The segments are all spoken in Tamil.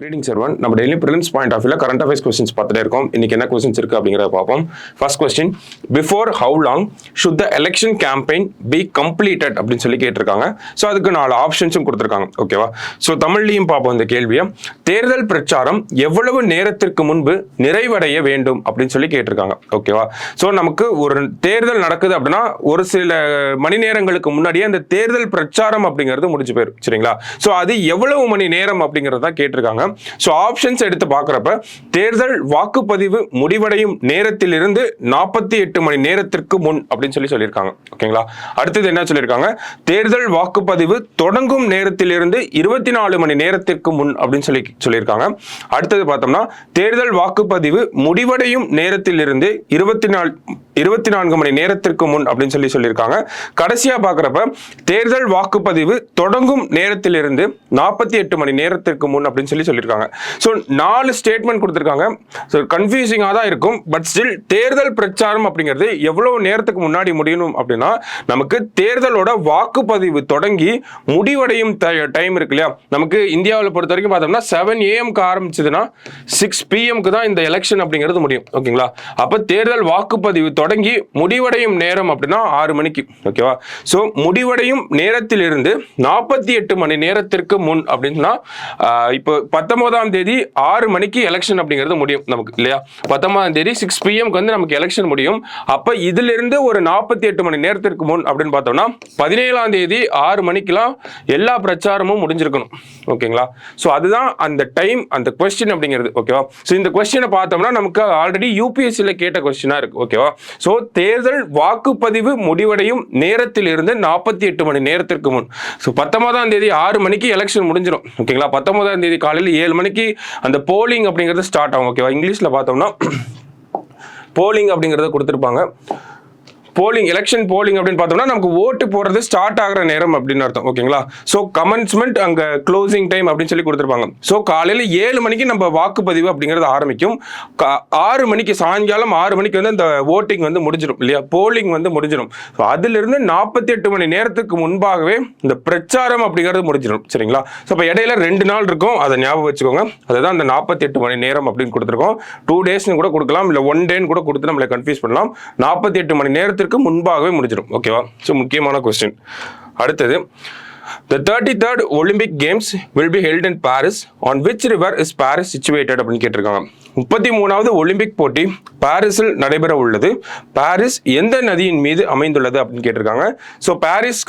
Greetings everyone. நம்ம டெய்லி prelims பாயிண்ட் ஆஃப் வியூல கரண்ட் அஃபேர்ஸ் கொஸ்டின்ஸ் பார்த்துட்டே இருக்கோம். இன்னைக்கு என்ன கொஸ்டின்ஸ் இருக்கு அப்படிங்கறத பார்ப்போம். First question, before how long should the election campaign be completed அப்படின்னு சொல்லி கேட்டிருக்காங்க. ஸோ அதுக்கு 4 ஆப்ஷன்ஸும் கொடுத்துருக்காங்க. ஓகேவா? ஸோ தமிழ்லையும் பார்ப்போம் இந்த கேள்வியை. தேர்தல் பிரச்சாரம் எவ்வளவு நேரத்திற்கு முன்பு நிறைவடைய வேண்டும் அப்படின்னு சொல்லி கேட்டிருக்காங்க. ஓகேவா? ஸோ நமக்கு ஒரு தேர்தல் நடக்குது அப்படின்னா ஒரு சில மணி நேரங்களுக்கு முன்னாடியே அந்த தேர்தல் பிரச்சாரம் அப்படிங்கிறது முடிஞ்சு போயிடும். சரிங்களா? ஸோ அது எவ்வளவு மணி நேரம் அப்படிங்கிறத கேட்டிருக்காங்க. சோ ஆப்ஷன்ஸ் எடுத்து பார்க்கறப்ப தேர்தல் வாக்குப்பதிவு முடிவடையும் நேரத்திலிருந்து 48 மணி நேரத்திற்கு முன் அப்படின்னு சொல்லி சொல்லியிருக்காங்க. ஓகேங்களா? அடுத்தது என்ன சொல்லியிருக்காங்க? தேர்தல் வாக்குப்பதிவு தொடங்கும் நேரத்திலிருந்து 24 மணி நேரத்திற்கு முன் அப்படின்னு சொல்லியிருக்காங்க. அடுத்தது பார்த்தோம்னா தேர்தல் வாக்குப்பதிவு முடிவடையும் நேரத்திலிருந்து 24 மணி நேரத்திற்கு முன் அப்படின்னு சொல்லியிருக்காங்க. கடைசியா பார்க்கறப்ப தேர்தல் வாக்குப்பதிவு தொடங்கும் நேரத்திலிருந்து 48 மணி நேரத்திற்கு முன் அப்படின்னு சொல்லியிருக்காங்க. ஸோ 4 ஸ்டேட்மெண்ட் கொடுத்திருக்காங்க. ஸோ கன்ஃபியூசிங்காக தான் இருக்கும். பட் ஸ்டில் தேர்தல் பிரச்சாரம் அப்படிங்கிறது எவ்வளவு நேரத்துக்கு முன்னாடி முடியணும் அப்படின்னா நமக்கு தேர்தலோட வாக்குப்பதிவு தொடங்கி முடிவடையும் டைம் இருக்கு இல்லையா? நமக்கு இந்தியாவில் பொறுத்த வரைக்கும் பார்த்தோம்னா 7 AM ஆரம்பிச்சதுன்னா 6 PM தான் இந்த எலெக்ஷன் அப்படிங்கிறது முடியும். ஓகேங்களா? அப்போ தேர்தல் வாக்குப்பதிவு தொடங்கி முடிவடையும் நேரம் அப்படின்னா 6 மணிக்கு. ஓகேவா? ஸோ முடிவடையும் நேரத்திலிருந்து 48 மணி நேரத்திற்கு முன் அப்படின்னா இப்போ 19ஆம் தேதி 6 மணிக்கு எலெக்ஷன் அப்படிங்கிறது முடியும் நமக்கு இல்லையா? 19ஆம் தேதி 6 PM வந்து நமக்கு எலெக்ஷன் முடியும். அப்ப இதுல இருந்து ஒரு 48 மணி நேரத்திற்கு முன் அப்படின்னு பார்த்தோம்னா 17ஆம் தேதி 6 மணிக்கெல்லாம் எல்லா பிரச்சாரமும் முடிஞ்சிருக்கணும். ஓகேங்களா? ஸோ அதுதான் அந்த டைம், அந்த கொஸ்டின் அப்படிங்கிறது. ஓகேவா? ஸோ இந்த கொஸ்டினை பார்த்தோம்னா நமக்கு ஆல்ரெடி யூபிஎஸ்சியில் கேட்ட கொஸ்டினா இருக்கு. ஓகேவா? ஸோ தேர்தல் வாக்குப்பதிவு முடிவடையும் நேரத்திலிருந்து 48 மணி நேரத்திற்கு முன். ஸோ 19ஆம் தேதி 6 மணிக்கு எலெக்ஷன் முடிஞ்சிடும். ஓகேங்களா? 19ஆம் தேதி காலையில் 7 மணிக்கு அந்த போலிங் அப்படிங்கிறது ஸ்டார்ட் ஆகும். ஓகேவா? இங்கிலீஷ்ல பார்த்தோம்னா போலிங் அப்படிங்கிறத கொடுத்துருப்பாங்க. போலிங், எலெக்ஷன் போலிங் அப்படின்னு பார்த்தோம்னா நமக்கு ஓட்டு போடுறது ஸ்டார்ட் ஆகிற நேரம் அப்படின்னு அர்த்தம். ஓகேங்களா? ஸோ கமென்ஸ்மெண்ட் அங்க க்ளோசிங் டைம் அப்படின்னு சொல்லி கொடுத்துருப்பாங்க. ஸோ காலையில் 7 மணிக்கு நம்ம வாக்குப்பதிவு அப்படிங்கிறது ஆரம்பிக்கும். 6 மணிக்கு சாயங்காலம் 6 மணிக்கு வந்து அந்த ஓட்டிங் வந்து முடிஞ்சிடும் இல்லையா? போலிங் வந்து முடிஞ்சிடும். ஸோ அதிலிருந்து 48 மணி நேரத்துக்கு முன்பாகவே இந்த பிரச்சாரம் அப்படிங்கிறது முடிஞ்சிடும். சரிங்களா? ஸோ இப்போ இடையில 2 நாள் இருக்கும், அதை ஞாபகம் வச்சுக்கோங்க. அதுதான் அந்த 48 மணி நேரம் அப்படின்னு கொடுத்துருக்கோம். 2 டேஸ்னு கூட கொடுக்கலாம், இல்லை 1 டேன்னு கூட கொடுத்து நம்மளை கன்ஃபியூஸ் பண்ணலாம். 48 மணி நேரத்திற்கு முன்பாகவே முடிஞ்சிடும். ஓகேவா? ஸோ முக்கியமான கொஸ்டின். அடுத்தது, The 33rd Olympic Games will be held in Paris. On which river is Paris situated அப்படின்னு கேட்டிருக்காங்க. 33வது ஒலிம்பிக் போட்டி பாரிஸில் நடைபெற உள்ளது. பாரிஸ் எந்த நதியின் மீது அமைந்துள்ளது அப்படின்னு கேட்டிருக்காங்க. ஸோ பாரிஸ்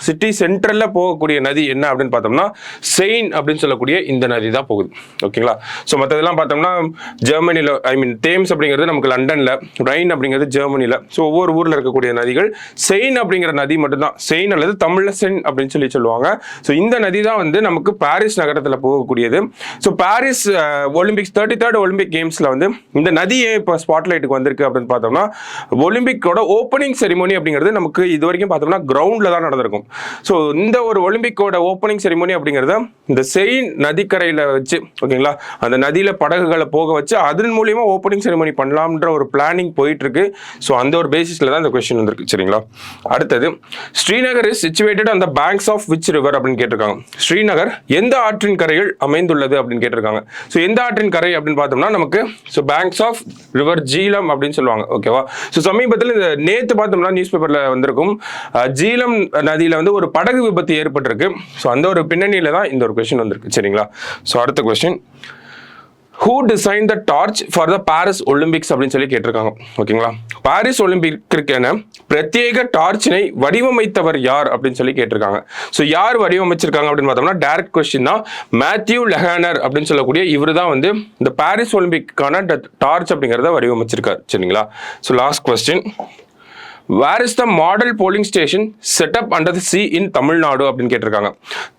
சிட்டி சென்ட்ரல்ல போகக்கூடிய நதி என்ன அப்படின்னு பார்த்தோம்னா செயின் அப்படின்னு சொல்லக்கூடிய இந்த நதி தான் போகுது. ஓகேங்களா? ஸோ மற்றதெல்லாம் பார்த்தோம்னா ஜெர்மனியில், தேம்ஸ் அப்படிங்கிறது நமக்கு லண்டன்ல, ரைன் அப்படிங்கிறது ஜெர்மனியில். ஸோ ஒவ்வொரு ஊரில் இருக்கக்கூடிய நதிகள். செயின் அப்படிங்கிற நதி மட்டும்தான், செயின் அல்லது தமிழ்ல சென் அப்படின்னு சொல்லுவாங்க. ஸோ இந்த நதி தான் வந்து நமக்கு பாரிஸ் நகரத்தில் போகக்கூடியது. So Paris Olympics 33rd Olympic கேம்ஸ்ல வந்து இந்த நதியே இப்போ ஸ்பாட்லைட்டுக்கு வந்திருக்கு அப்படின்னு பார்த்தோம்னா ஒலிம்பிக்கோட ஓப்பனிங் செரிமோனி அப்படிங்கிறது நமக்கு இது வரைக்கும் பார்த்தோம்னா கிரவுண்ட்ல தான் நடந்திருக்கும். ஸோ இந்த ஒரு ஒலிம்பிக்கோட ஓப்பனிங் செரிமோனி அப்படிங்கிறத இந்த செயின் நதிக்கரையில் வச்சு, ஓகேங்களா, அந்த நதியில படகுகளை போக வச்சு அதன் மூலியமா ஓப்பனிங் செரிமோனி பண்ணலாம்ன்ற ஒரு பிளானிங் போயிட்டு இருக்கு. ஸோ அந்த ஒரு பேசிஸ்ல தான் இந்த கொஸ்டின் வந்திருக்கு. சரிங்களா? அடுத்தது, Srinagar is situated on the banks of which river அப்படின்னு கேட்டிருக்காங்க. ஸ்ரீநகர் எந்த ஆற்றின் கரையில் அமைந்துள்ளது அப்படின்னு கேட்டிருக்காங்க. ஸோ எந்த ஆற்றின் கரை அப்படின்னு பார்த்தோம்னா நமக்கு so banks of river Jhelum அப்படின்னு சொல்லுவாங்க. ஓகேவா? ஸோ சமீபத்தில் இந்த நேற்று பார்த்தோம்னா நியூஸ் பேப்பர்ல வந்திருக்கும், ஜீலம் நதியில வந்து ஒரு படகு விபத்து ஏற்பட்டிருக்கு. ஸோ அந்த ஒரு பின்னணியில தான் இந்த ஒரு கொஸ்டின் வந்திருக்கு. சரிங்களா? ஸோ அடுத்த question, Who designed the torch for the Paris Olympics அப்படின்னு சொல்லி கேட்டிருக்காங்க. ஓகேங்களா? பாரிஸ் ஒலிம்பிக்கிற்கான பிரத்யேக டார்ச்சினை வடிவமைத்தவர் யார் அப்படின்னு சொல்லி கேட்டிருக்காங்க. ஸோ யார் வடிவமைச்சிருக்காங்க அப்படின்னு பார்த்தோம்னா டைரக்ட் கொஸ்டின் தான். மேத்யூ லெஹானர் அப்படின்னு சொல்லக்கூடிய இவர் தான் வந்து இந்த பாரிஸ் ஒலிம்பிக்கான டார்ச் அப்படிங்கிறத வடிவமைச்சிருக்காரு. சரிங்களா? So last question, Where is the model polling station set up under the sea in Tamil Nadu அப்படின்னு கேட்டிருக்காங்க.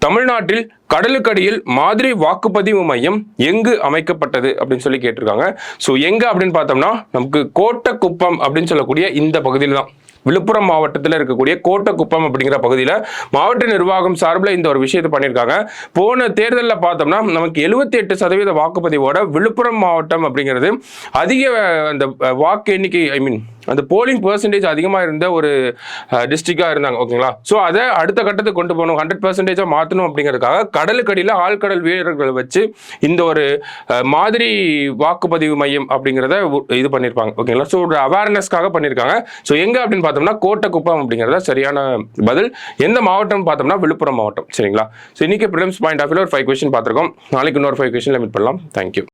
தமிழ்நாட்டில் கடலுக்கடியில் மாதிரி வாக்குப்பதிவு மையம் எங்கு அமைக்கப்பட்டது அப்படின்னு சொல்லி கேட்டிருக்காங்க. ஸோ எங்க அப்படின்னு பார்த்தோம்னா நமக்கு கோட்டக்குப்பம் அப்படின்னு சொல்லக்கூடிய இந்த பகுதியில் தான், விழுப்புரம் மாவட்டத்தில் இருக்கக்கூடிய கோட்டக்குப்பம் அப்படிங்கிற பகுதியில் மாவட்ட நிர்வாகம் சார்பில் இந்த ஒரு விஷயத்தை பண்ணியிருக்காங்க. போன தேர்தலில் பார்த்தோம்னா நமக்கு 78% வாக்குப்பதிவோட விழுப்புரம் மாவட்டம் அப்படிங்கிறது அதிக அந்த வாக்கு எண்ணிக்கை அந்த போலிங் பெர்சன்டேஜ் அதிகமாக இருந்த ஒரு டிஸ்ட்ரிக்டாக இருந்தாங்க. ஓகேங்களா? ஸோ அதை அடுத்த கட்டத்துக்கு கொண்டு போகணும், 100% மாற்றணும் அப்படிங்கிறதுக்காக கடலுக்கடியில் ஆழ்கடல் வீரர்களை வச்சு இந்த ஒரு மாதிரி வாக்குப்பதிவு மையம் அப்படிங்கிறத இது பண்ணியிருப்பாங்க. ஓகேங்களா? ஸோ ஒரு அவேர்னஸ்க்காக பண்ணியிருக்காங்க. ஸோ எங்கே அப்படின்னு பார்த்தோம்னா கோட்டக்குப்பம் அப்படிங்கிறத சரியான பதில். எந்த மாவட்டம் பார்த்தோம்னா விழுப்புரம் மாவட்டம். சரிங்களா? ஸோ இன்னைக்கு ப்ரிலிம்ஸ் பாயிண்ட் ஆஃப் வியூல ஒரு 5 கொஸ்டின் பார்த்துருக்கோம். நாளைக்கு இன்னொரு 5 கொஸ்டின்ல மீட் பண்ணலாம். தேங்க்யூ.